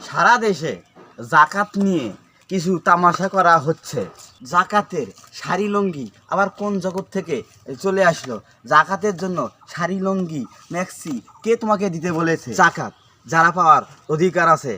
সারা দেশে জাকাত নিয়ে কিছু তামাশা করা হচ্ছে। জাকাতের শাড়ি লুঙ্গি আবার কোন জগৎ থেকে চলে আসলো? জাকাতের জন্য শাড়ি লুঙ্গি ম্যাক্সি কে তোমাকে দিতে বলেছে? জাকাত যারা পাওয়ার অধিকার আছে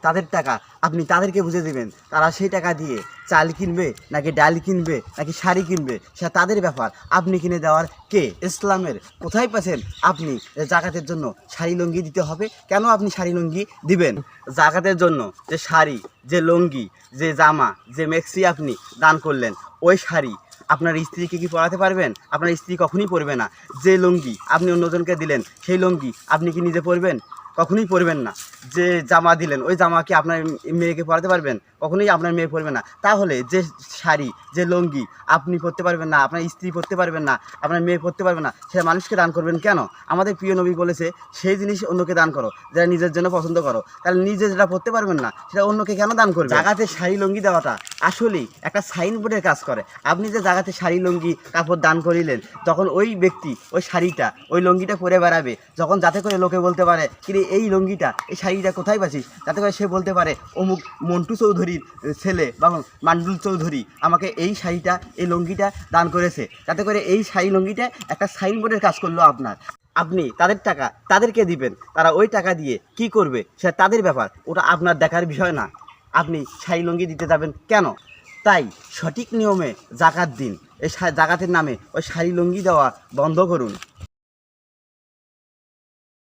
তাদের টাকা আপনি তাদেরকে বুঝে দেবেন। তারা সেই টাকা দিয়ে চাল কিনবে নাকি ডাল কিনবে নাকি শাড়ি কিনবে সেটা তাদের ব্যাপার। আপনি কিনে দেওয়ার কে? ইসলামের কোথায় পাচ্ছেন আপনি জাকাতের জন্য শাড়ি লুঙ্গি দিতে হবে? কেন আপনি শাড়ি লুঙ্গি দিবেন? জাকাতের জন্য যে শাড়ি, যে লুঙ্গি, যে জামা, যে মেক্সি আপনি দান করলেন, ওই শাড়ি আপনার স্ত্রীকে কি পরাতে পারবেন? আপনার স্ত্রী কখনই পরবে না। যে লুঙ্গি আপনি অন্যজনকে দিলেন, সেই লুঙ্গি আপনি কি নিজে পরবেন? কখনোই পরবেন না। যে জামা দিলেন, ওই জামা কি আপনার মেয়েকে পরাতে পারবেন? কখনোই আপনার মেয়ে পরবে না। তাহলে যে শাড়ি, যে লুঙ্গি আপনি পরতে পারবেন না, আপনার স্ত্রী পরতে পারবেন না, আপনার মেয়ে পরতে পারবে না, সেটা মানুষকে দান করবেন কেন? আমাদের প্রিয় নবী বলেছে, সেই জিনিস অন্যকে দান করো যেটা নিজের জন্য পছন্দ করো। তাহলে নিজে যেটা পরতে পারবেন না সেটা অন্যকে কেন দান করবে? জাগাতে শাড়ি লুঙ্গি দেওয়াটা আসলেই একটা সাইনবোর্ডের কাজ করে। আপনি যে জাগাতে শাড়ি লুঙ্গি কাপড় দান করিলেন, তখন ওই ব্যক্তি ওই শাড়িটা, ওই লুঙ্গিটা পরে বেড়াবে, যখন যাতে করে লোকে বলতে পারে কিরে এই লুঙ্গিটা, এই শাড়িটা কোথায় পাচ্ছিস, যাতে করে সে বলতে পারে অমুক মন্টু চৌধুরীর ছেলে বা মান্ডুল চৌধুরী আমাকে এই শাড়িটা, এই লুঙ্গিটা দান করেছে। যাতে করে এই শাড়ি লুঙ্গিটা একটা সাইনবোর্ডের কাজ করলো আপনার। আপনি তাদের টাকা তাদেরকে দিবেন, তারা ওই টাকা দিয়ে কি করবে সেটা তাদের ব্যাপার, ওটা আপনার দেখার বিষয় না। আপনি শাড়ি লুঙ্গি দিতে যাবেন কেন? তাই সঠিক নিয়মে জাকাত দিন। এই জাকাতের নামে ওই শাড়ি লুঙ্গি দেওয়া বন্ধ করুন।